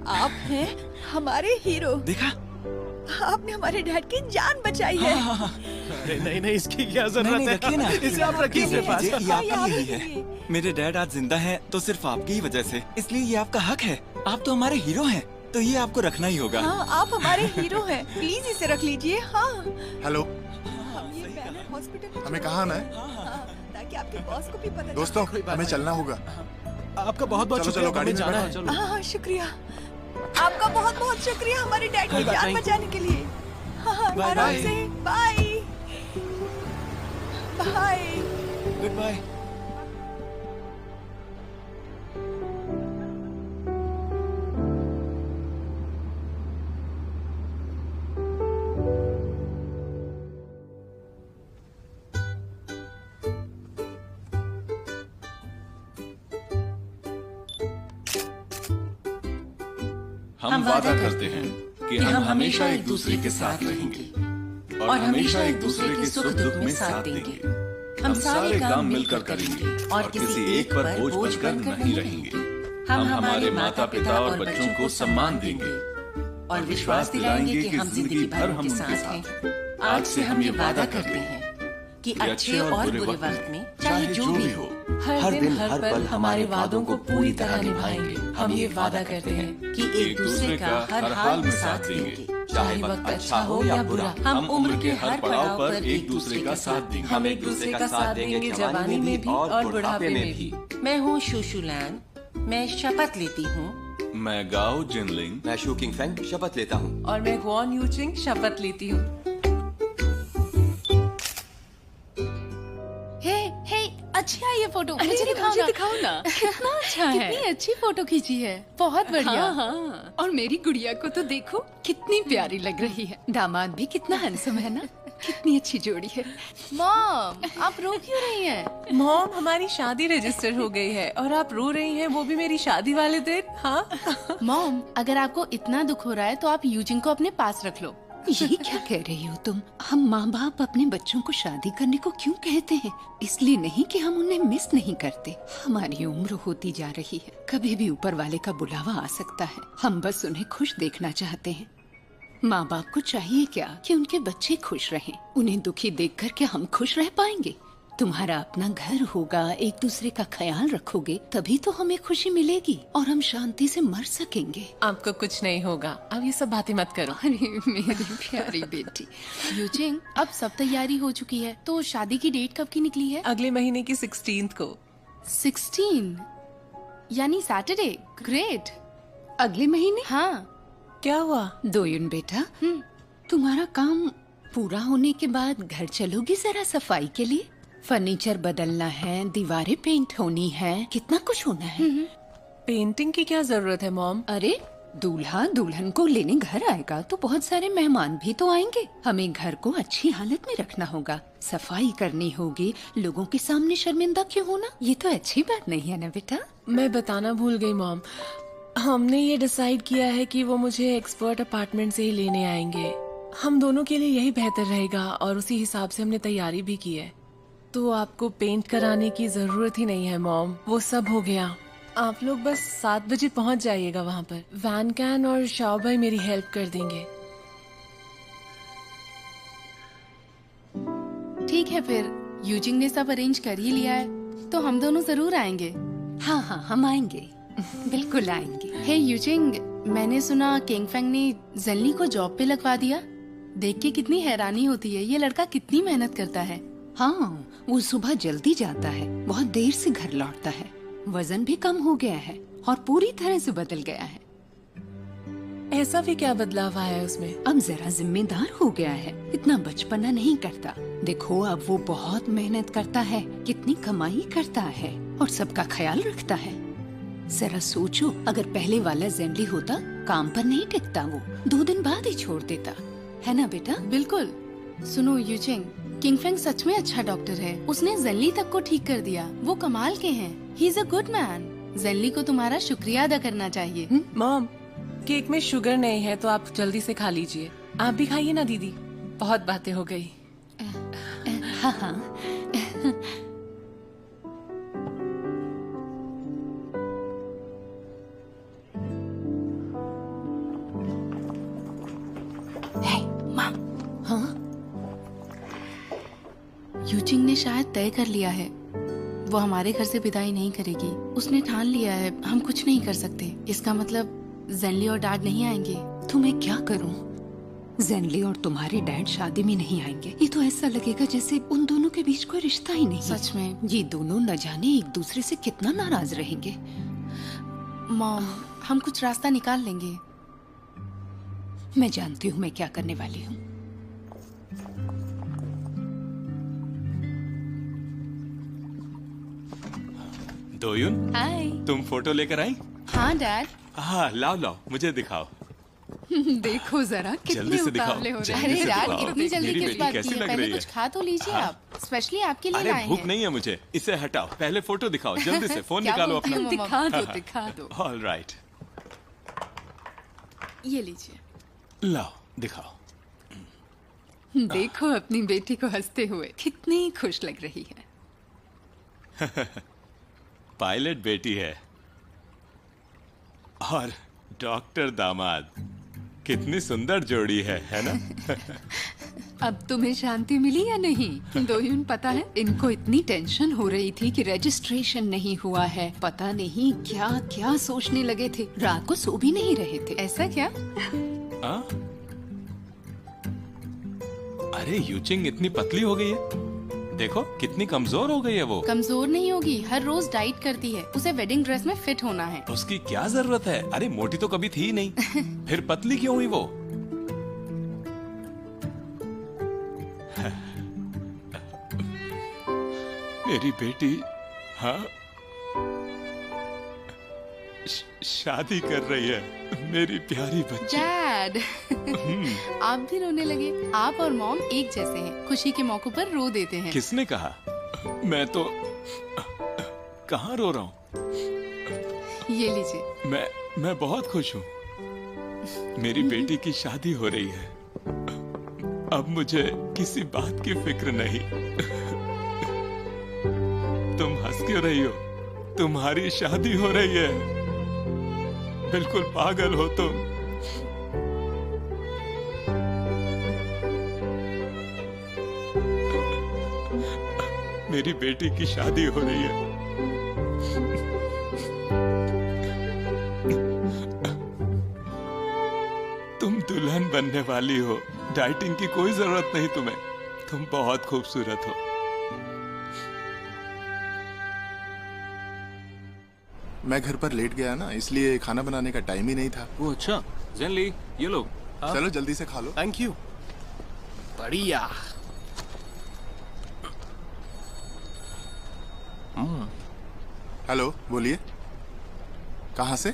आप हैं हमारे हीरो। देखा, आपने हमारे डैड की जान बचाई है। अरे नहीं नहीं, इसकी क्या जरूरत है? रखिए ना, इसे आप रखिए अपने पास। ये आपका ही है। मेरे डैड आज जिंदा हैं तो सिर्फ आपकी ही वजह से, इसलिए ये आपका हक है। आप तो हमारे हीरो हैं, तो ये आपको रखना ही होगा। हाँ, आप हमारे हीरो हैं, प्लीज इसे रख लीजिए। हाँ हेलो, हम ये बैनर हॉस्पिटल हमें कहाँ आना है? ताकि आपके बॉस को भी पता चले। दोस्तों, हमें चलना होगा। आपका बहुत बहुत चलो, शुक्रिया, गाड़ी हमें में जाना है। बैठो। चलो। हाँ शुक्रिया, आपका बहुत बहुत शुक्रिया हमारे डैड की जान बचाने के लिए। हाँ, आराम से। Bye bye. Good bye. हम वादा करते हैं कि हम हमेशा एक दूसरे के साथ रहेंगे और हमेशा एक दूसरे के सुख दुख में साथ देंगे। हम सारे काम मिलकर करेंगे और किसी एक पर बोझ बनकर नहीं रहेंगे। हम हमारे माता पिता और बच्चों को सम्मान देंगे और विश्वास दिलाएंगे कि हम जिंदगी भर हम उनके साथ हैं। आज से हम ये वादा करते हैं कि अच्छे और बुरे वक्त में चाहे जो भी हो, हर दिन हर पल हमारे वादों को पूरी तरह निभाएंगे। हम ये वादा करते हैं कि एक दूसरे का हर हाल में साथ देंगे, चाहे वक्त अच्छा हो या बुरा। हम उम्र के हर पड़ाव पर एक दूसरे का साथ देंगे। हम एक दूसरे का साथ देंगे जवानी में भी और बुढ़ापे में भी। मैं हूँ शुशुलैन, मैं शपथ लेती हूँ। मैं गाओ जिनलिंग, मैं शू किंग फेंग शपथ लेता हूँ। और मैं गुआन यूचिंग शपथ लेती हूँ। अच्छी है ये फोटो। मुझे दिखाओ ना। कितना अच्छा है। कितनी अच्छी फोटो खींची है, बहुत बढ़िया। हाँ। और मेरी गुड़िया को तो देखो कितनी प्यारी लग रही है। दामाद भी कितना हैंडसम है ना, कितनी अच्छी जोड़ी है। मॉम, आप रो क्यों रही हैं? मॉम, हमारी शादी रजिस्टर हो गई है और आप रो रही हैं, वो भी मेरी शादी वाले दिन। हाँ मॉम, अगर आपको इतना दुख हो रहा है तो आप यूजिंग को अपने पास रख लो। ये क्या कह रही हो तुम? हम माँ बाप अपने बच्चों को शादी करने को क्यों कहते हैं? इसलिए नहीं कि हम उन्हें मिस नहीं करते। हमारी उम्र होती जा रही है, कभी भी ऊपर वाले का बुलावा आ सकता है। हम बस उन्हें खुश देखना चाहते हैं। माँ बाप को चाहिए क्या कि उनके बच्चे खुश रहें। उन्हें दुखी देखकर क्या हम खुश रह पाएंगे? तुम्हारा अपना घर होगा, एक दूसरे का ख्याल रखोगे, तभी तो हमें खुशी मिलेगी और हम शांति से मर सकेंगे। आपको कुछ नहीं होगा, अब ये सब बातें मत करो। अरे मेरी प्यारी बेटी। यूजिंग, अब सब तैयारी हो चुकी है, तो शादी की डेट कब की निकली है? अगले महीने की 16 को। 16 यानी सैटरडे। ग्रेट। अगले महीने? हाँ। क्या हुआ? दोयुन बेटा, तुम्हारा काम पूरा होने के बाद घर चलोगी जरा सफाई के लिए? फर्नीचर बदलना है, दीवारें पेंट होनी है, कितना कुछ होना है। पेंटिंग की क्या जरूरत है मॉम? अरे दूल्हा दुल्हन को लेने घर आएगा तो बहुत सारे मेहमान भी तो आएंगे। हमें घर को अच्छी हालत में रखना होगा, सफाई करनी होगी। लोगों के सामने शर्मिंदा क्यों होना? ये तो अच्छी बात नहीं है ना बेटा। मैं बताना भूल गई मॉम, हमने ये डिसाइड किया है कि वो मुझे एक्सपर्ट अपार्टमेंट से ही लेने आएंगे। हम दोनों के लिए यही बेहतर रहेगा और उसी हिसाब से हमने तैयारी भी की है। तो आपको पेंट कराने की जरूरत ही नहीं है मॉम, वो सब हो गया। आप लोग बस 7 बजे पहुंच जाइएगा वहाँ पर। वैन कैन और शाओ भाई मेरी हेल्प कर देंगे। ठीक है, फिर यूजिंग ने सब अरेंज कर ही लिया है तो हम दोनों जरूर आएंगे। हाँ हाँ, हम आएंगे, बिल्कुल आएंगे। हे यूजिंग, मैंने सुना किंग फेंग ने जनली को जॉब पे लगवा दिया। देख के कितनी हैरानी होती है, ये लड़का कितनी मेहनत करता है। हाँ, वो सुबह जल्दी जाता है, बहुत देर से घर लौटता है। वजन भी कम हो गया है और पूरी तरह से बदल गया है। ऐसा भी क्या बदलाव आया है उसमें? अब जरा जिम्मेदार हो गया है, इतना बचपना नहीं करता। देखो अब वो बहुत मेहनत करता है, कितनी कमाई करता है और सबका ख्याल रखता है। जरा सोचो, अगर पहले वाला जेनली होता काम पर नहीं टिकता, वो 2 दिन बाद ही छोड़ देता, है ना बेटा? बिल्कुल। सुनो यूचिंग, किंगफेंग सच में अच्छा डॉक्टर है। उसने जेनली तक को ठीक कर दिया। वो कमाल के हैं। He is a good man. Genuinely को तुम्हारा शुक्रिया अदा करना चाहिए। मॉम, केक में शुगर नहीं है तो आप जल्दी से खा लीजिए। आप भी खाइए ना दीदी, बहुत बातें हो गई। हाँ हाँ। माँ, हाँ? यूचिंग ने शायद तय कर लिया है, वो हमारे घर से विदाई नहीं करेगी। उसने ठान लिया है, हम कुछ नहीं कर सकते। इसका मतलब जेनली और डैड नहीं आएंगे। तो मैं क्या करूं? जेनली और तुम्हारे डैड शादी में नहीं आएंगे। ये तो ऐसा लगेगा जैसे उन दोनों के बीच कोई रिश्ता ही नहीं। सच में ये दोनों न जाने एक दूसरे से कितना नाराज रहेंगे। मॉम, हम कुछ रास्ता निकाल लेंगे। मैं जानती हूँ मैं क्या करने वाली हूँ। दोयुन, हाय। तुम फोटो लेकर आई? हाँ डैड। हाँ, लाओ लाओ, मुझे दिखाओ। देखो जरा जल्दी कितने से दिखाओ, उतावले हो रहे जल्दी हैं। अरे से डैड, दिखाओ। इतनी जल्दी मेरी किस बेटी बात कैसी की है? लग पहले रही कुछ है? खा तो लीजिए हाँ। आप। स्पेशली आपके लिए अरे लाए भूख हैं। नहीं है मुझे, इसे हटाओ। पहले फोटो दिखाओ, जल्दी से फोन क्या निकालो बोलती अपना। हो, मम्मा? दिखा दो दिखा दो। ऑल राइट, ये लीजिए। लाओ दिखाओ। देखो अपनी बेटी को हंसते हुए, कितनी खुश लग रही है। पायलट बेटी है और डॉक्टर दामाद, कितनी सुंदर जोड़ी है ना? अब तुम्हें शांति मिली या नहीं? दोयुन, पता है इनको इतनी टेंशन हो रही थी कि रजिस्ट्रेशन नहीं हुआ है, पता नहीं क्या क्या सोचने लगे थे, रात को सो भी नहीं रहे थे। ऐसा क्या? आ? अरे यूचिंग इतनी पतली हो गई है, देखो कितनी कमजोर हो गई है वो। कमजोर नहीं होगी, हर रोज डाइट करती है। उसे वेडिंग ड्रेस में फिट होना है। उसकी क्या जरूरत है? अरे मोटी तो कभी थी ही नहीं, फिर पतली क्यों हुई वो? मेरी बेटी, हाँ, शादी कर रही है, मेरी प्यारी बच्ची। डैड, आप भी रोने लगे। आप और मॉम एक जैसे हैं, खुशी के मौकों पर रो देते हैं। किसने कहा? मैं तो कहाँ रो रहा हूँ? ये लीजिए। मैं बहुत खुश हूँ। मेरी बेटी की शादी हो रही है, अब मुझे किसी बात की फिक्र नहीं। तुम हंस क्यों रही हो? तुम्हारी शादी हो रही है, बिल्कुल पागल हो तुम। मेरी बेटी की शादी हो रही है। तुम दुल्हन बनने वाली हो, डाइटिंग की कोई जरूरत नहीं तुम्हें। तुम बहुत खूबसूरत हो। मैं घर पर लेट गया ना, इसलिए खाना बनाने का टाइम ही नहीं था। वो अच्छा। जेनली, ये लो। चलो जल्दी से खा लो। Thank you. बढ़िया। हेलो, बोलिए। कहाँ से?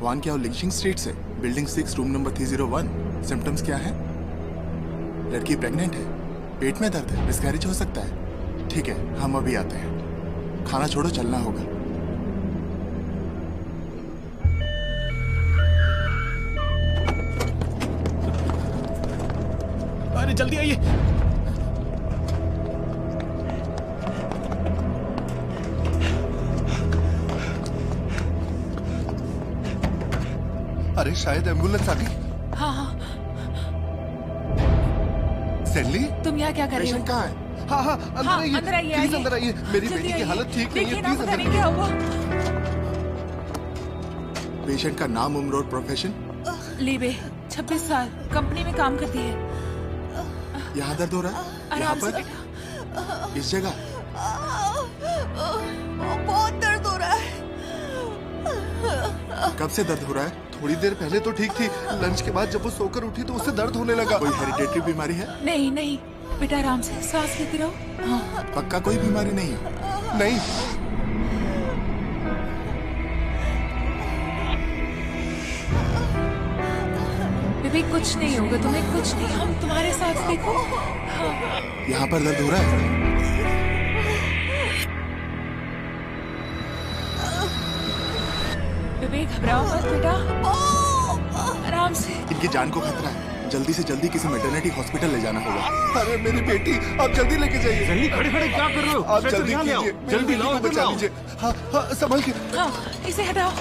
वान क्या लिंचिंग स्ट्रीट से, बिल्डिंग 6 रूम नंबर 301। सिम्टम्स क्या है? लड़की प्रेग्नेंट है, पेट में दर्द है, मिसकैरेज हो सकता है। ठीक है, हम अभी आते हैं। खाना छोड़ो, चलना होगा। अरे जल्दी आइए। अरे शायद एम्बुलेंस आ गई। हाँ हाँ, जेनली, तुम यहाँ क्या कर रही हो? पेशेंट कहाँ है? हाँ हाँ, अंदर हाँ, आइए, अंदर आइए, प्लीज आइए। अंदर आइए। मेरी जल्दी बेटी की आइए। हालत ठीक नहीं देखिए है, ना, प्लीज पता अंदर नहीं क्या हुआ। पेशेंट का नाम, उम्र और प्रोफेशन? लीबे, 26 साल, कंपनी में काम करती है। यहाँ दर्द हो रहा है? यहाँ आराम से पर? बेटा। इस जगह? बहुत दर्द हो रहा है। कब से दर्द हो रहा है? थोड़ी देर पहले तो ठीक थी, लंच के बाद जब वो सोकर उठी तो उससे दर्द होने लगा। कोई हेरिडेटरी बीमारी है? नहीं नहीं बेटा, आराम से सांस लेते रहो। हाँ। पक्का कोई बीमारी नहीं है? नहीं। बेबी कुछ नहीं होगा तुम्हें, कुछ नहीं, हम तुम्हारे साथ, देखो। यहाँ पर दर्द हो रहा है? बेबी घबराओ मत बेटा, आराम से। इनकी जान को खतरा है, जल्दी से जल्दी किसी मैटरनिटी हॉस्पिटल ले जाना होगा। अरे मेरी बेटी, आप जल्दी लेके जाइए। जल्दी खड़े खड़े क्या कर रहे हो? आप जल्दी कीजिए, जल्दी लाओ, बचा लीजिए। हाँ हाँ, संभल के। हाँ, इसे हटाओ।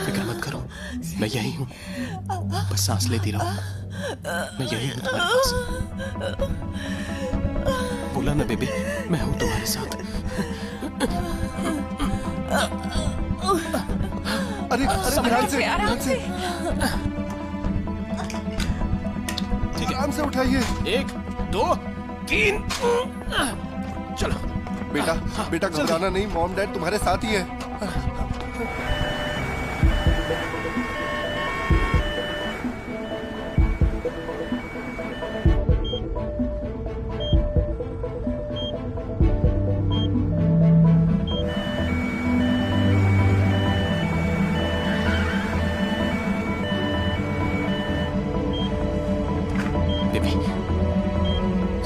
फिक्र मत करो, मैं यही हूँ, बस सांस लेती रहो। मैं यही हूँ तुम्हारे पास। बोला ना बेबी, मैं हूँ तुम्हारे साथ। अरे ध्यान से, ध्यान से। ठीक है, आराम से उठाइए। 1 2 3 चलो। बेटा घबराना नहीं, मॉम डैड तुम्हारे साथ ही है।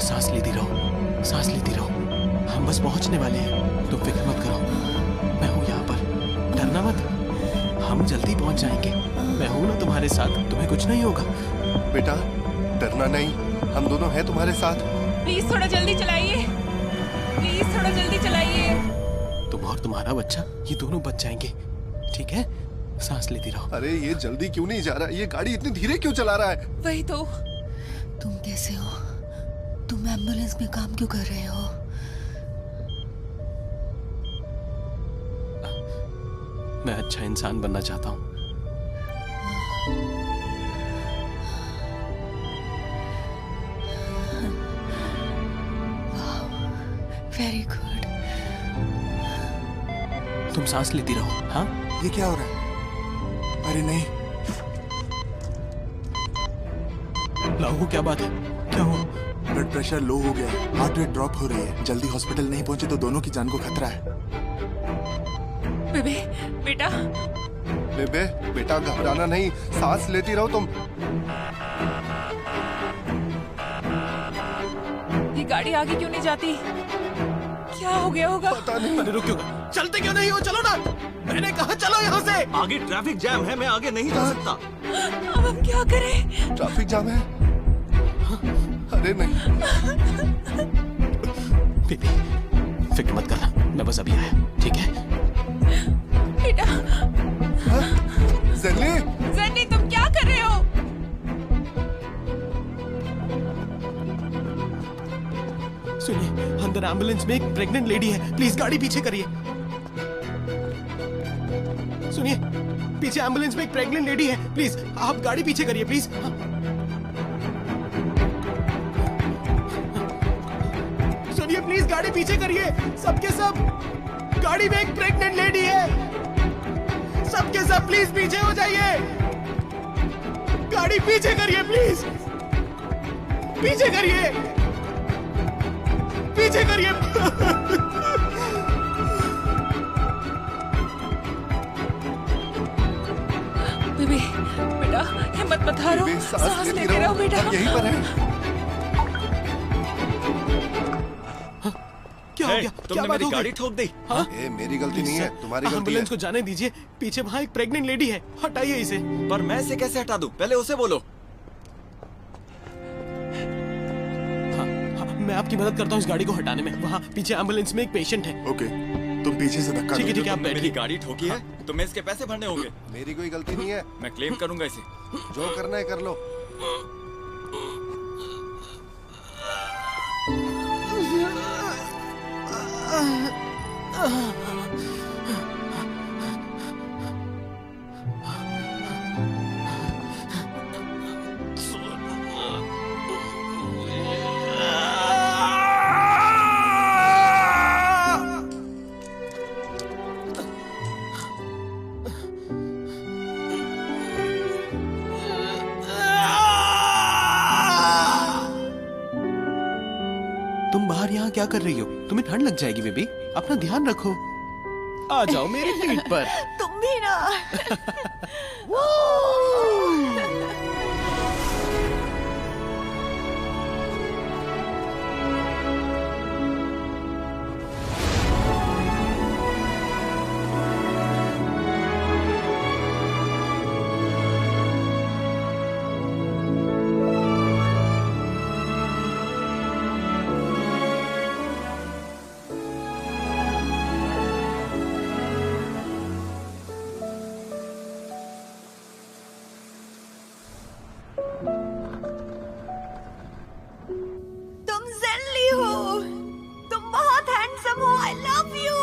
सांस लेती रहो, सांस लेती रहो। हम बस पहुंचने वाले हैं, तुम फिक्र मत करो। मैं हूं यहाँ पर, डरना मत, हम जल्दी पहुंच जाएंगे। मैं हूं ना तुम्हारे साथ, तुम्हें कुछ नहीं होगा। बेटा डरना नहीं, हम दोनों हैं तुम्हारे साथ। प्लीज थोड़ा जल्दी चलाइए, प्लीज थोड़ा जल्दी चलाइए। तुम और तुम्हारा बच्चा, ये दोनों बच जाएंगे, ठीक है? सांस लेती रहो। अरे ये जल्दी क्यों नहीं जा रहा? ये गाड़ी इतनी धीरे क्यों चला रहा है? वही तो। तुम कैसे हो? तुम एम्बुलेंस में काम क्यों कर रहे हो? मैं अच्छा इंसान बनना चाहता हूँ। Very good. तुम सांस लेती रहो। हाँ, ये क्या हो रहा है? अरे नहीं। लाहू, क्या बात है? क्या हुआ? ब्लड प्रेशर लो हो गया है, हार्ट रेट ड्रॉप हो रही है। जल्दी हॉस्पिटल नहीं पहुंचे तो दोनों की जान को खतरा है। बेबे, बेटा। बेटा घबराना नहीं, सांस लेती रहो तुम। ये गाड़ी आगे क्यों नहीं जाती? क्या हो गया होगा? पता नहीं। अरे रुक क्यों? चलते क्यों नहीं हो? चलो ना, मैंने कहा चलो यहाँ से। आगे ट्रैफिक जैम है, मैं आगे नहीं जा सकता। अब हम क्या करें? ट्रैफिक जाम है? अरे नहीं। बेबी फिक्र मत करना, मैं बस अभी आया, ठीक है? बेटा। ज़ेनली, ज़ेनली तुम क्या कर रहे हो? सुनिए, अंदर एम्बुलेंस में एक प्रेग्नेंट लेडी है, प्लीज गाड़ी पीछे करिए। सुनिए, पीछे एम्बुलेंस में एक प्रेग्नेंट लेडी है, प्लीज आप गाड़ी पीछे करिए, प्लीज। सुनिए प्लीज गाड़ी पीछे करिए, सबके सब गाड़ी में एक प्रेग्नेंट लेडी है, सबके सब प्लीज पीछे हो जाइए, गाड़ी पीछे करिए प्लीज, पीछे करिए, पीछे करिए। बेबी, बेटा हिम्मत मत हारो, सांस लेते रहो बेटा। यहीं पर है। क्या हो गया? तुमने मेरी गाड़ी ठोक दी। हाँ? ए, मेरी गलती नहीं है, तुम्हारी गलती है। एम्बुलेंस को जाने दीजिए, पीछे वहाँ एक प्रेग्नेंट लेडी है, हटाइए इसे। पर मैं इसे कैसे हटा दूं? पहले उसे बोलो। हाँ, मैं आपकी मदद करता हूँ इस गाड़ी को हटाने में। वहाँ पीछे एम्बुलेंस में एक पेशेंट है। ओके, तुम पीछे से धक्का ठीक है, दो। ठीक है, आप मेरी बैठिए। गाड़ी ठोकी है, तुम्हें इसके पैसे भरने होंगे। मेरी कोई गलती नहीं है, मैं क्लेम करूंगा इसे। जो करना है कर लो। तुम बाहर यहाँ क्या कर रही हो? तुम्हें ठंड लग जाएगी बेबी, अपना ध्यान रखो। आ जाओ मेरी पीठ पर। तुम भी ना। तुम ज़ेनली हो, तुम बहुत हैंडसम हो। आई लव यू।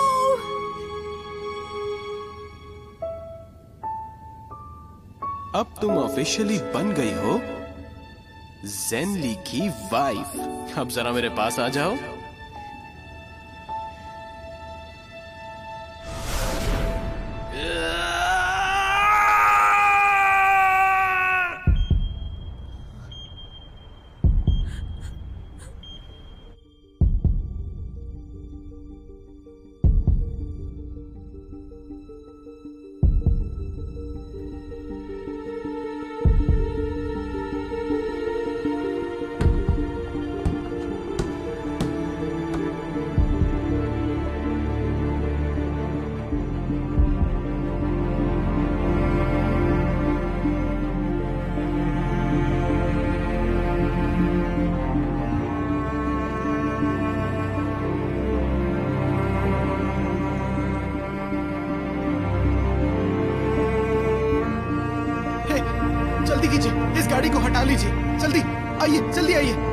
अब तुम ऑफिशियली बन गई हो ज़ेनली की वाइफ। अब जरा मेरे पास आ जाओ। जल्दी कीजिए, इस गाड़ी को हटा लीजिए। जल्दी आइए, जल्दी आइए।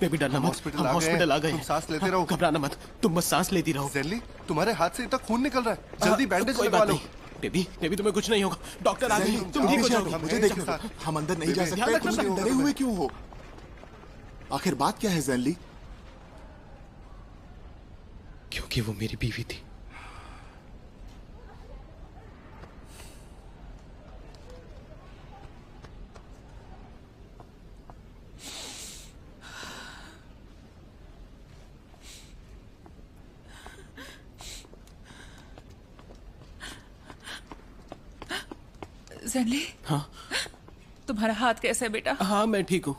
बेबी डरना मत, हम हॉस्पिटल आ गए। तुम सांस लेते रहो, घबराना मत, तुम बस सांस लेती रहो। ज़ेनली, तुम्हारे हाथ से इतना खून निकल रहा है, जल्दी बैंडेज कोई लगा बात लो। नहीं बेबी, बेबी तुम्हें कुछ नहीं होगा, डॉक्टर आ गए, तुम ठीक हो जाओगी। मुझे देखो, हम अंदर नहीं जा सकते। तुम डरे हुए क्यों हो? आखिर बात क्या है ज़ेनली? क्योंकि वो मेरी बीवी थी। ज़ेनली, हाँ तुम्हारा हाथ कैसा है बेटा? हाँ मैं ठीक हूँ।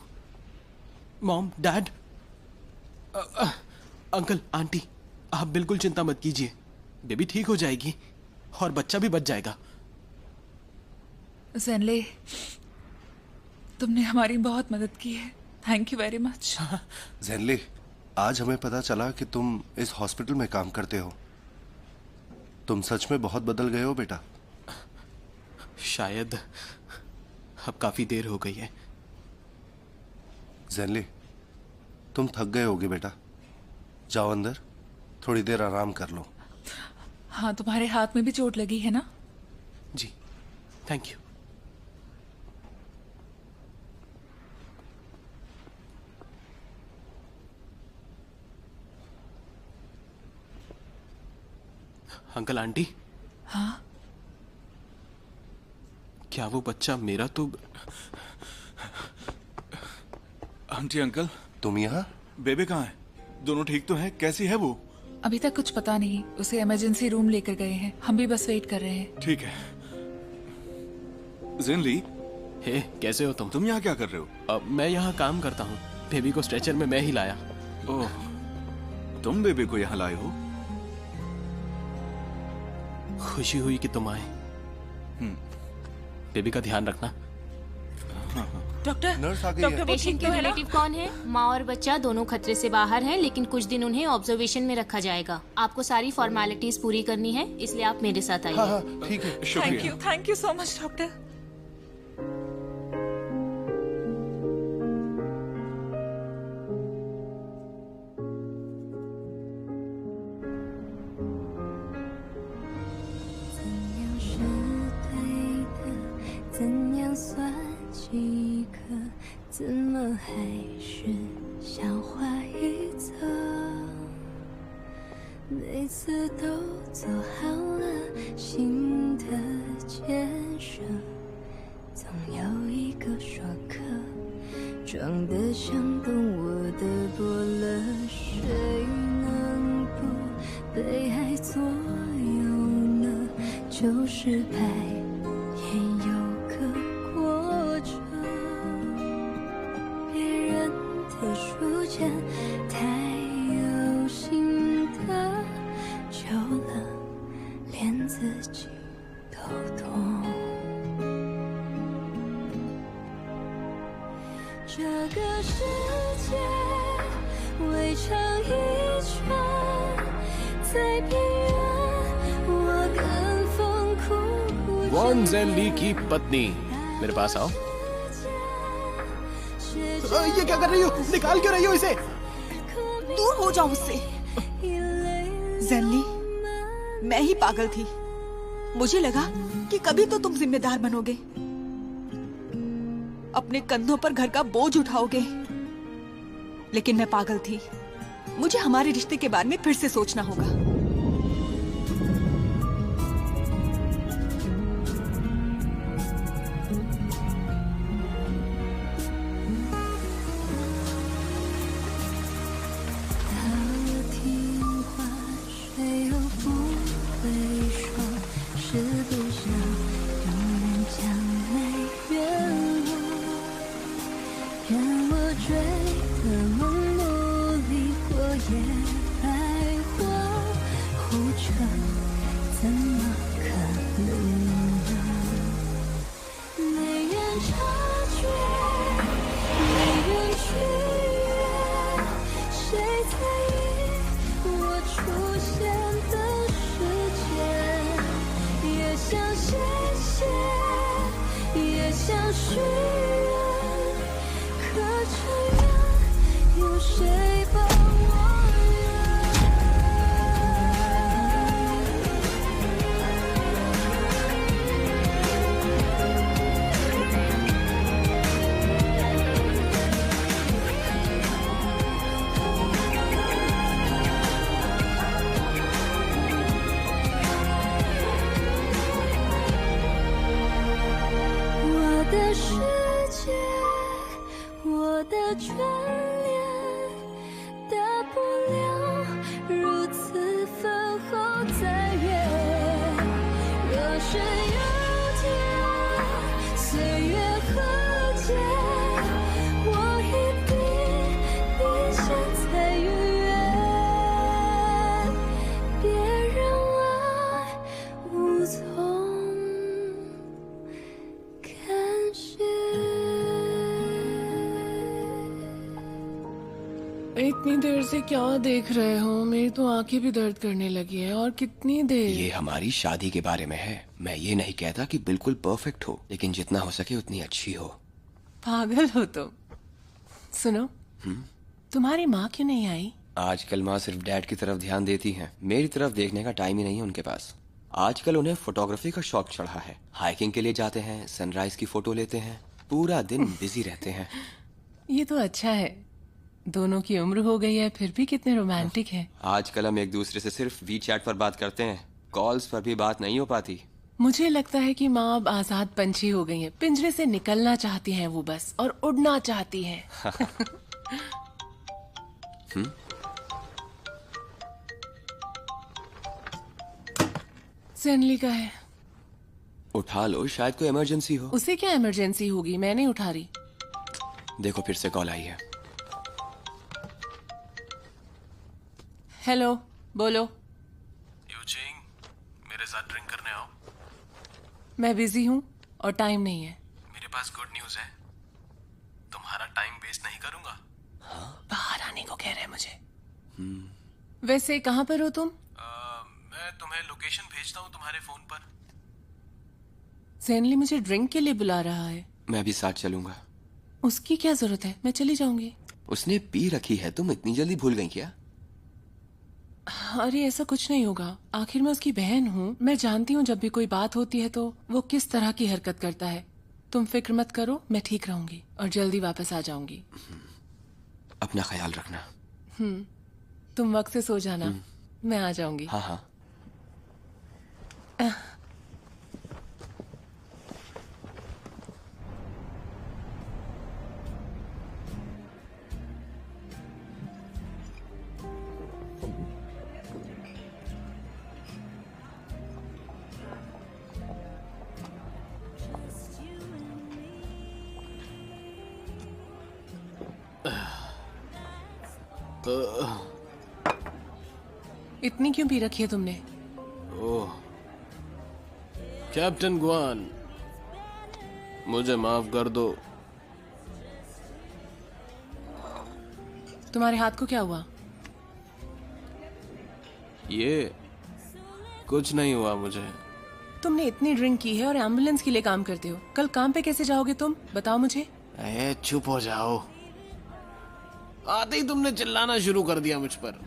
मॉम, डैड, अंकल, आंटी, आप बिल्कुल चिंता मत कीजिए। बेबी ठीक हो जाएगी और बच्चा भी बच जाएगा। ज़ेनली, तुमने हमारी बहुत मदद की है। Thank you very much. ज़ेनली, आज हमें पता चला कि तुम इस हॉस्पिटल में काम करते हो। तुम सच में बहुत बदल गए हो बेटा। शायद अब काफी देर हो गई है। ज़ेनली, तुम थक गए होगे बेटा, जाओ अंदर, थोड़ी देर आराम कर लो। हाँ, तुम्हारे हाथ में भी चोट लगी है ना? जी, थैंक यू। अंकल आंटी, हाँ क्या वो बच्चा मेरा तो? आंटी अंकल, तुम यहाँ? बेबी कहाँ है? दोनों ठीक तो हैं? कैसी है वो? अभी तक कुछ पता नहीं, उसे इमरजेंसी रूम लेकर गए हैं, हम भी बस वेट कर रहे हैं। ठीक है। जिनली, हे, कैसे हो तुम? तुम यहाँ क्या कर रहे हो? मैं यहाँ काम करता हूँ। बेबी को स्ट्रेचर में मैं ही लाया। ओह, तुम बेबी को यहाँ लाए हो? खुशी हुई कि तुम आए। बेबी का ध्यान रखना। डॉक्टर, नर्स आ गई है। पेशेंट के रिलेटिव कौन है? माँ और बच्चा दोनों खतरे से बाहर हैं, लेकिन कुछ दिन उन्हें ऑब्जर्वेशन में रखा जाएगा। आपको सारी फॉर्मेलिटीज पूरी करनी है, इसलिए आप मेरे साथ आइए। हाँ, ठीक है। शुक्रिया। थैंक यू सो मच डॉक्टर।每次都走好了新的建设，总有一个说客装得像懂我的伯乐，谁能不被爱左右呢？就是白也有个过程，别人的书签太有心得，久了连自己都懂。这个世界围成一圈，在边缘我更疯哭。वॉन ज़ेनली की पत्नी, मेरे पास आओ। ये क्या कर रही हो? निकाल क्यों रही हो इसे? दूर हो जाओ मुझसे। ज़ेनली, मैं ही पागल थी। मुझे लगा कि कभी तो तुम जिम्मेदार बनोगे, अपने कंधों पर घर का बोझ उठाओगे, लेकिन मैं पागल थी। मुझे हमारे रिश्ते के बारे में फिर से सोचना होगा। इतनी देर से क्या देख रहे हो? मेरी तो आंखें भी दर्द करने लगी हैं। और कितनी देर? ये हमारी शादी के बारे में है। मैं ये नहीं कहता कि बिल्कुल परफेक्ट हो, लेकिन जितना हो सके उतनी अच्छी हो। पागल हो तुम। सुनो, तुम्हारी माँ क्यों नहीं आई? आजकल माँ सिर्फ डैड की तरफ ध्यान देती हैं। मेरी तरफ देखने का टाइम ही नहीं है उनके पास। आजकल उन्हें फोटोग्राफी का शौक चढ़ा है। हाइकिंग के लिए जाते हैं, सनराइज की फोटो लेते हैं, पूरा दिन बिजी रहते हैं। ये तो अच्छा है, दोनों की उम्र हो गई है, फिर भी कितने रोमांटिक हैं। आजकल हम एक दूसरे से सिर्फ वी चैट पर बात करते हैं। कॉल्स पर भी बात नहीं हो पाती। मुझे लगता है कि माँ अब आजाद पंछी हो गई हैं। पिंजरे से निकलना चाहती हैं वो बस, और उड़ना चाहती हैं। सेनली का है। उठा लो, शायद कोई इमरजेंसी हो। उसे क्या इमरजेंसी होगी, मैं नहीं उठा रही। देखो फिर से कॉल आई है। हेलो, बोलो। यूचिंग, मेरे साथ ड्रिंक करने आओ। मैं बिजी हूँ और टाइम नहीं है। मेरे पास गुड न्यूज है, तुम्हारा टाइम वेस्ट नहीं करूंगा। बाहर आने को कह रहे हैं मुझे। वैसे कहाँ पर हो तुम? मैं तुम्हें लोकेशन भेजता हूँ तुम्हारे फोन पर। सेनली मुझे ड्रिंक के लिए बुला रहा है। मैं भी साथ चलूंगा। उसकी क्या जरूरत है, मैं चली जाऊंगी। उसने पी रखी है, तुम इतनी जल्दी भूल गई क्या? अरे ऐसा कुछ नहीं होगा, आखिर मैं उसकी बहन हूँ। मैं जानती हूँ जब भी कोई बात होती है तो वो किस तरह की हरकत करता है। तुम फिक्र मत करो, मैं ठीक रहूंगी और जल्दी वापस आ जाऊंगी। अपना ख्याल रखना। तुम वक्त से सो जाना, मैं आ जाऊंगी। हाँ हाँ। इतनी क्यों पी रखी है तुमने? ओह, कैप्टन गुआन, मुझे माफ कर दो। तुम्हारे हाथ को क्या हुआ? ये कुछ नहीं हुआ मुझे। तुमने इतनी ड्रिंक की है और एम्बुलेंस के लिए काम करते हो। कल काम पे कैसे जाओगे तुम, बताओ मुझे। चुप हो जाओ। आते ही तुमने चिल्लाना शुरू कर दिया मुझ पर।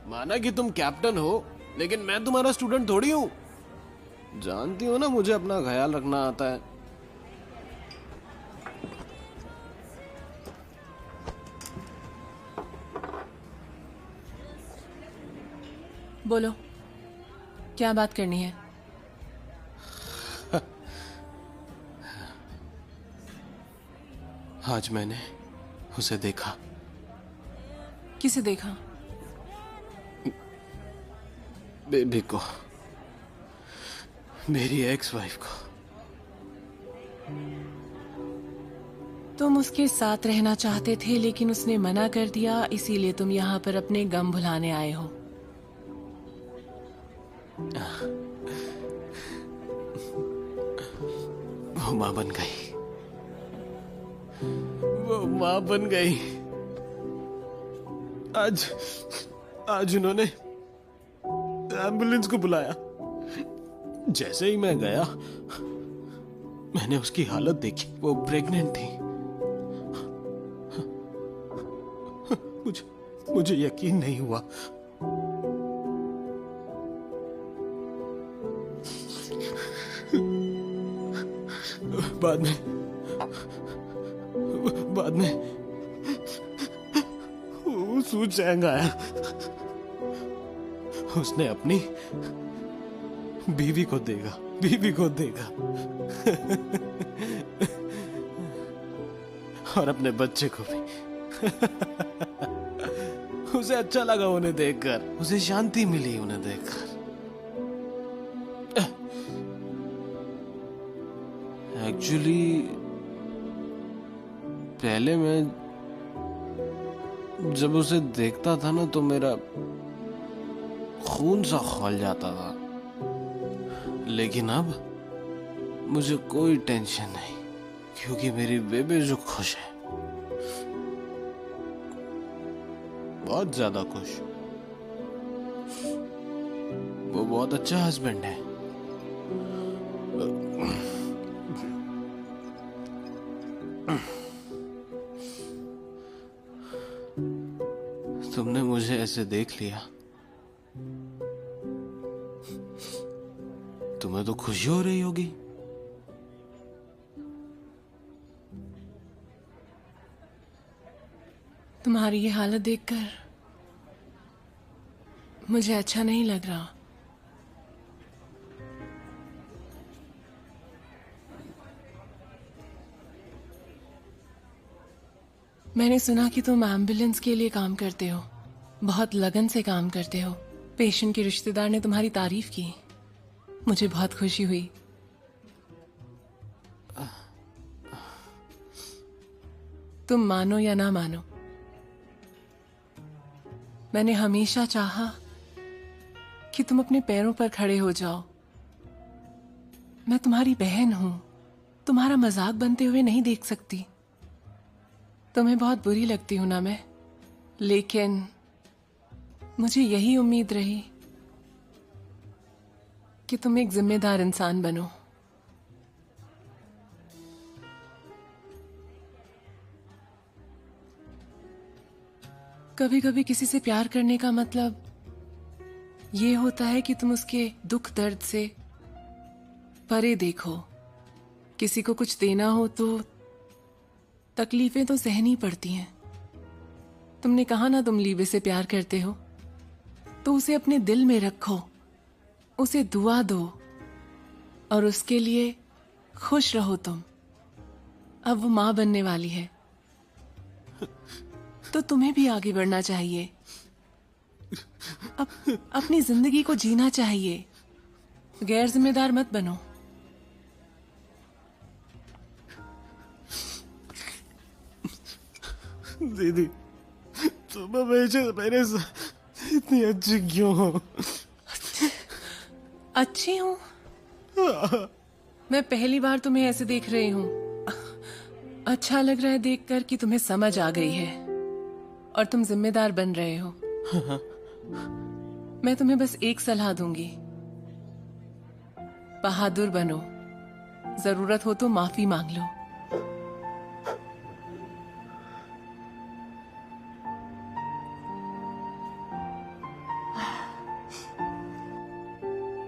माना कि तुम कैप्टन हो, लेकिन मैं तुम्हारा स्टूडेंट थोड़ी हूँ। जानती हो ना मुझे अपना ख्याल रखना आता है। बोलो, क्या बात करनी है? आज मैंने उसे देखा। किसे देखा? बेबी को, मेरी एक्स वाइफ को। तुम उसके साथ रहना चाहते थे लेकिन उसने मना कर दिया, इसीलिए तुम यहाँ पर अपने गम भुलाने आए हो। वो माँ बन गई। वो माँ बन गई। आज उन्होंने एम्बुलेंस को बुलाया। जैसे ही मैं गया, मैंने उसकी हालत देखी। वो प्रेग्नेंट थी। मुझे यकीन नहीं हुआ। बाद में सू चैंग आया। उसने अपनी बीवी को देगा और अपने बच्चे को भी। उसे अच्छा लगा उन्हें देखकर, उसे शांति मिली उन्हें देखकर। एक्चुअली पहले मैं जब उसे देखता था ना तो मेरा खून सा खौल जाता था, लेकिन अब मुझे कोई टेंशन नहीं, क्योंकि मेरी बेबी जो खुश है, बहुत ज्यादा खुश। वो बहुत अच्छा हस्बैंड है। तुमने मुझे ऐसे देख लिया, तुम्हें तो खुशी हो रही होगी। तुम्हारी ये हालत देखकर मुझे अच्छा नहीं लग रहा। मैंने सुना कि तुम एम्बुलेंस के लिए काम करते हो, बहुत लगन से काम करते हो। पेशेंट के रिश्तेदार ने तुम्हारी तारीफ की, मुझे बहुत खुशी हुई। तुम मानो या ना मानो, मैंने हमेशा चाहा कि तुम अपने पैरों पर खड़े हो जाओ। मैं तुम्हारी बहन हूं, तुम्हारा मजाक बनते हुए नहीं देख सकती। तुम्हें बहुत बुरी लगती हूं ना मैं, लेकिन मुझे यही उम्मीद रही कि तुम एक जिम्मेदार इंसान बनो। कभी कभी किसी से प्यार करने का मतलब ये होता है कि तुम उसके दुख दर्द से परे देखो। किसी को कुछ देना हो तो तकलीफें तो सहनी पड़ती हैं। तुमने कहा ना तुम लीबे से प्यार करते हो, तो उसे अपने दिल में रखो, उसे दुआ दो और उसके लिए खुश रहो। तुम अब वो मां बनने वाली है, तो तुम्हें भी आगे बढ़ना चाहिए, अपनी जिंदगी को जीना चाहिए। गैर जिम्मेदार मत बनो। दीदी, तुम हमेशा मेरे साथ इतनी अच्छी क्यों हो? अच्छी हूँ? मैं पहली बार तुम्हें ऐसे देख रही हूँ। अच्छा लग रहा है देखकर कि तुम्हें समझ आ गई है और तुम जिम्मेदार बन रहे हो। मैं तुम्हें बस एक सलाह दूंगी, बहादुर बनो, जरूरत हो तो माफी मांग लो।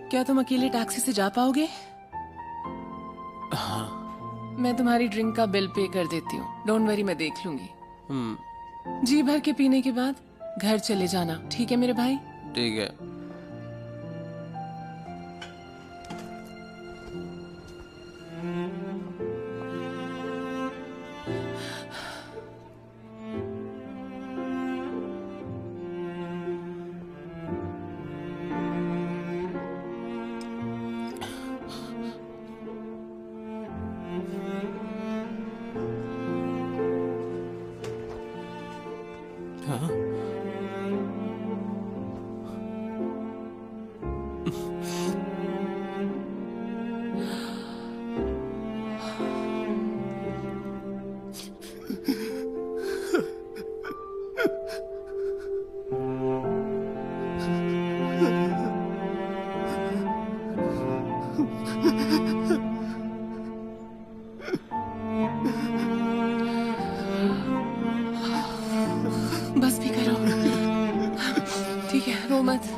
क्या तुम अकेले टैक्सी से जा पाओगे? हाँ। मैं तुम्हारी ड्रिंक का बिल पे कर देती हूँ, डोंट वरी, मैं देख लूंगी। जी भर के पीने के बाद घर चले जाना, ठीक है मेरे भाई? ठीक है। बस भी करो, ठीक है? रो मत।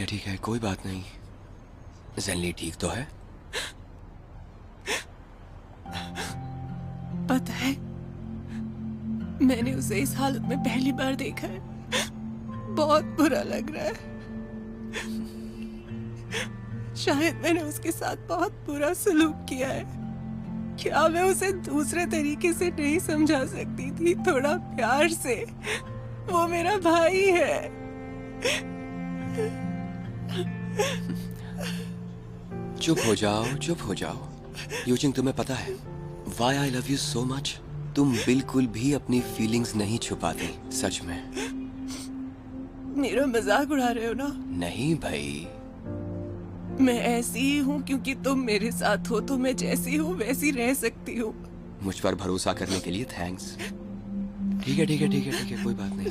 ठीक है, कोई बात नहीं। ज़ेनली ठीक तो है? पता है, मैंने उसे इस हालत में पहली बार देखा है। बहुत बुरा लग रहा है। शायद मैंने उसके साथ बहुत बुरा सलूक किया है। क्या मैं उसे दूसरे तरीके से नहीं समझा सकती थी? थोड़ा प्यार से। वो मेरा भाई है। चुप हो जाओ, चुप हो जाओ। यूचिंग, तुम्हें पता है why I love you so much? तुम बिल्कुल भी अपनी फीलिंग्स नहीं छुपाती, सच में। मेरा मजाक उड़ा रहे हो ना? नहीं भाई, मैं ऐसी ही हूँ क्योंकि तुम मेरे साथ हो, तो मैं जैसी हूँ वैसी रह सकती हूँ। मुझ पर भरोसा करने के लिए थैंक्स। ठीक है ठीक है ठीक है ठीक है, कोई बात नहीं।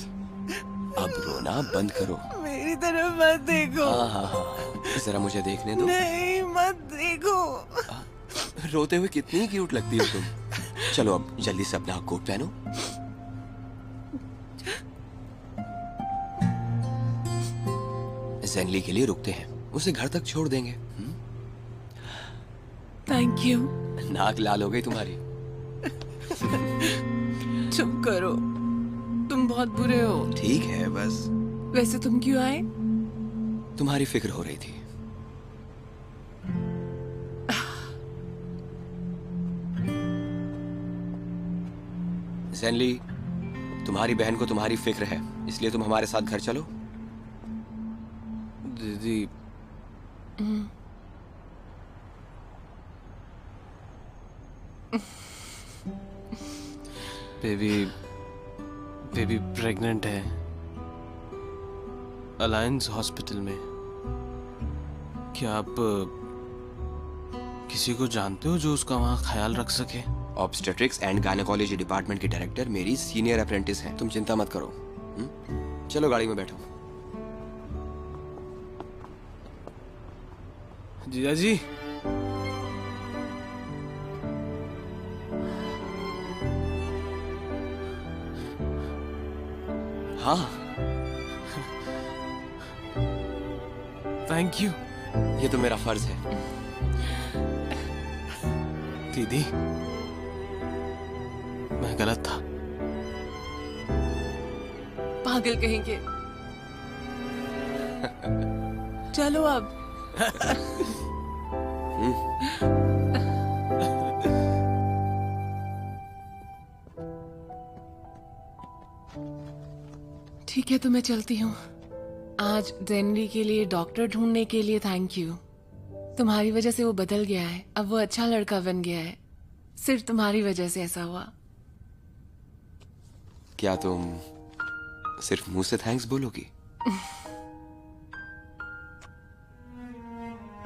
अब रोना बंद करो। मेरी तरफ मत देखो। हाँ, जरा मुझे देखने दो। नहीं, मत देखो। रोते हुए कितनी क्यूट लगती हो तुम। चलो अब जल्दी से अपना कोट पहनो। ज़ेनली के लिए रुकते हैं, उसे घर तक छोड़ देंगे। Thank you. नाक लाल हो गई तुम्हारी। चुप करो, तुम बहुत बुरे हो। ठीक है बस। वैसे तुम क्यों आए? तुम्हारी फिक्र हो रही थी। ज़ेनली, तुम्हारी बहन को तुम्हारी फिक्र है, इसलिए तुम हमारे साथ घर चलो। दीदी, बेबी प्रेग्नेंट है, अलायंस हॉस्पिटल में। क्या आप किसी को जानते हो जो उसका वहाँ ख्याल रख सके? ऑब्स्टेट्रिक्स एंड गायनेकोलॉजी डिपार्टमेंट की डायरेक्टर मेरी सीनियर अप्रेंटिस हैं, तुम चिंता मत करो। चलो गाड़ी में बैठो। जीजा जी, हाँ, थैंक यू। ये तो मेरा फर्ज है। दीदी, मैं गलत था। पागल कहेंगे। चलो अब। ठीक है, तो मैं चलती हूँ। आज ज़ेनली के लिए डॉक्टर ढूंढने के लिए थैंक यू। तुम्हारी वजह से वो बदल गया है, अब वो अच्छा लड़का बन गया है। सिर्फ तुम्हारी वजह से ऐसा हुआ। क्या तुम सिर्फ मुंह से थैंक्स बोलोगी?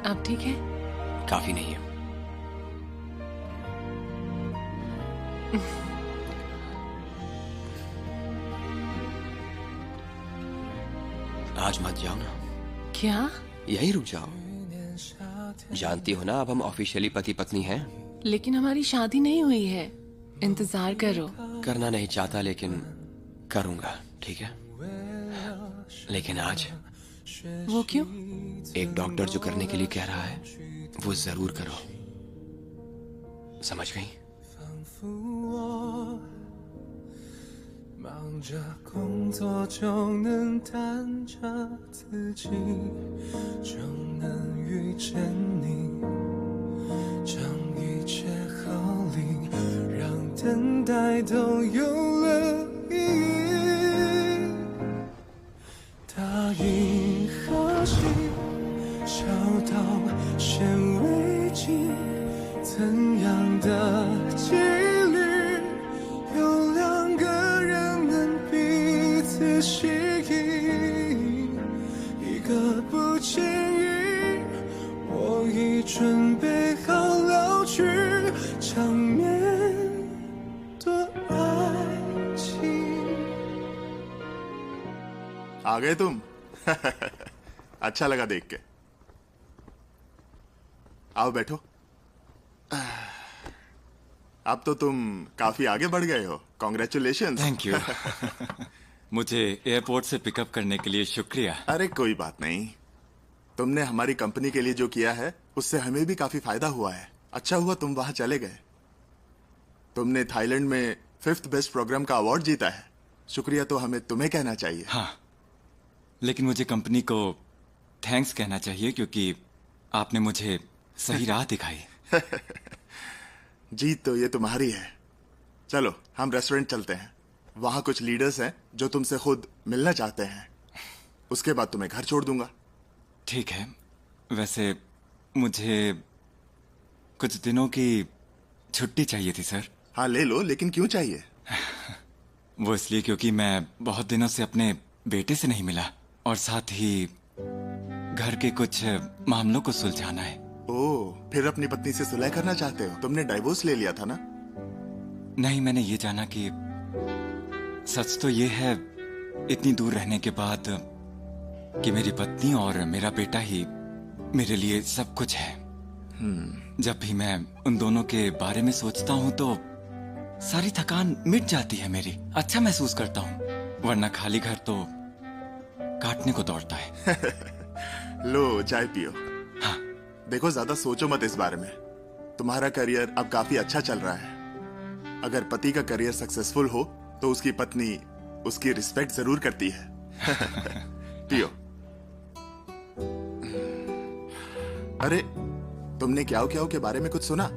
अब ठीक है? काफी नहीं है। आज मत जाओ ना। क्या? यही रुक जाओ। जानती हो ना, अब हम ऑफिशियली पति पत्नी हैं। लेकिन हमारी शादी नहीं हुई है। इंतजार करो। करना नहीं चाहता लेकिन करूंगा, ठीक है? लेकिन आज वो क्यों? एक डॉक्टर जो करने के लिए कह रहा है वो जरूर करो। समझ गई? 忙着工作就能弹着自己，就能遇见你，将一切合理，让等待都有了意义。答应和心，小到显微镜，怎样的几率有两个人能彼此吸引？一个不经意，我已准备好老去，场面多爱情。 आ गए तुम। अच्छा लगा देख के। आओ बैठो। अब तो तुम काफी आगे बढ़ गए हो। कॉन्ग्रेचुलेशन। Thank you. मुझे एयरपोर्ट से पिकअप करने के लिए शुक्रिया। अरे कोई बात नहीं। तुमने हमारी कंपनी के लिए जो किया है उससे हमें भी काफी फायदा हुआ है। अच्छा हुआ तुम वहां चले गए। तुमने थाईलैंड में 5th बेस्ट प्रोग्राम का अवार्ड जीता है। शुक्रिया तो हमें तुम्हें कहना चाहिए। हाँ, लेकिन मुझे कंपनी को थैंक्स कहना चाहिए क्योंकि आपने मुझे सही राह दिखाई। जीत तो ये तुम्हारी है। चलो हम रेस्टोरेंट चलते हैं। वहां कुछ लीडर्स हैं जो तुमसे खुद मिलना चाहते हैं। उसके बाद तुम्हें घर छोड़ दूंगा। ठीक है। वैसे मुझे कुछ दिनों की छुट्टी चाहिए थी सर। हाँ ले लो, लेकिन क्यों चाहिए? वो इसलिए क्योंकि मैं बहुत दिनों से अपने बेटे से नहीं मिला और साथ ही घर के कुछ मामलों को सुलझाना है। ओह, फिर अपनी पत्नी से सुलह करना चाहते हो? तुमने डाइवोर्स ले लिया था ना? नहीं, मैंने ये जाना कि सच तो ये है इतनी दूर रहने के बाद कि मेरी पत्नी और मेरा बेटा ही मेरे लिए सब कुछ है। जब भी मैं उन दोनों के बारे में सोचता हूँ तो सारी थकान मिट जाती है मेरी। अच्छा महसूस करता हूँ, वरना खाली घर तो काटने को दौड़ता है। लो चाय पियो। हाँ। देखो, ज्यादा सोचो मत इस बारे में। तुम्हारा करियर अब काफी अच्छा चल रहा है। अगर पति का करियर सक्सेसफुल हो तो उसकी पत्नी उसकी रिस्पेक्ट जरूर करती है। पियो। अरे, तुमने क्याओ क्याओ के बारे में कुछ सुना?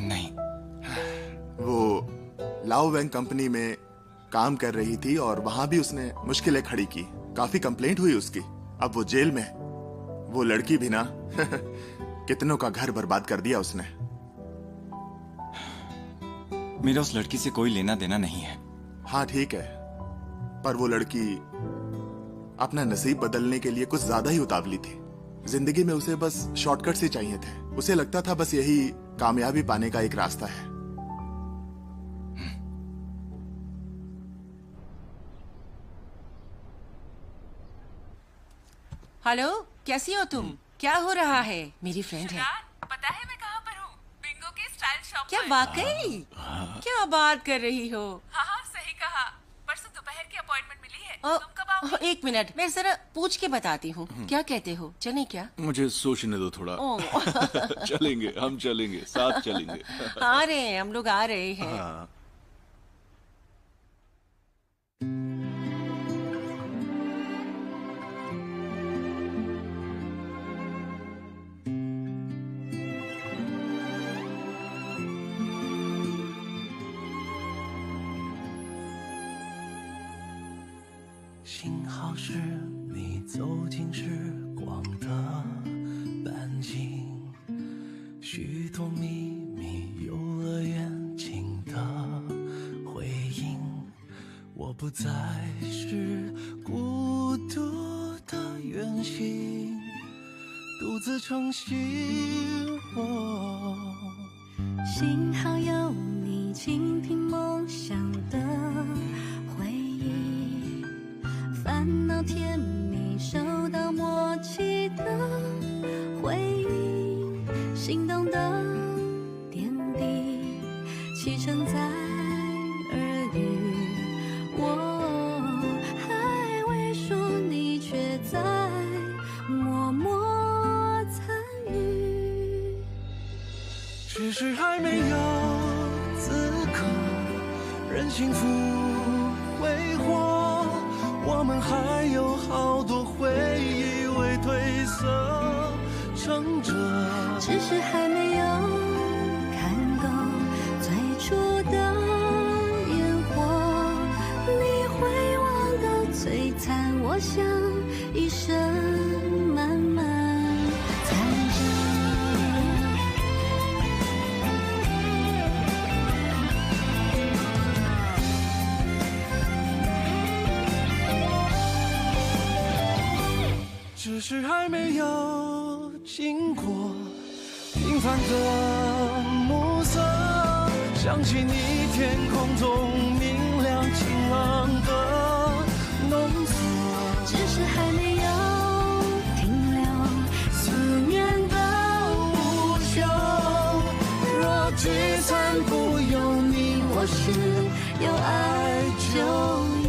नहीं। वो लाओ वेंग कंपनी में काम कर रही थी और वहां भी उसने मुश्किलें खड़ी की। काफी कंप्लेंट हुई उसकी। अब वो जेल में है। वो लड़की भी ना कितनों का घर बर्बाद कर दिया उसने। मेरा उस लड़की से कोई लेना देना नहीं है। हाँ ठीक है, पर वो लड़की अपना नसीब बदलने के लिए कुछ ज्यादा ही उतावली थी। जिंदगी में उसे बस शॉर्टकट्स ही चाहिए थे। उसे लगता था बस यही कामयाबी पाने का एक रास्ता है। हेलो, कैसी हो तुम? क्या हो रहा है? मेरी फ्रेंड है। पता है मैं कहाँ पर हूँ? बिंगो के स्टाइल शॉप क्या पर। वाकई? क्या बात कर रही हो? हाँ सही कहा। परसों दोपहर की अपॉइंटमेंट मिली है। तुम कब आओगे? एक मिनट, मैं जरा पूछ के बताती हूँ। क्या कहते हो, चलें क्या? मुझे सोचने दो थोड़ा। चलेंगे, हम चलेंगे, साथ चलेंगे। आ रहे हैं, हम लोग आ रहे हैं। हाँ।幸好是你走进时光的半径，许多秘密游乐园情的回应。我不再是孤独的远行，独自撑起我。幸好有你倾听梦想的回忆，烦恼甜蜜收到默契的回应，心动的点滴启程在耳语，我还未说，你却在默默参与。只是还没有资格任幸福挥霍，我们还有好多回忆未褪色撑着。只是还没有看够最初的烟火，你会忘到璀璨，我想一生慢慢藏着。只是还没有经过平凡的暮色，想起你天空中明亮晴朗的浓缩。只是还没有停留思念的无休，若聚散不由你我是，有爱就有。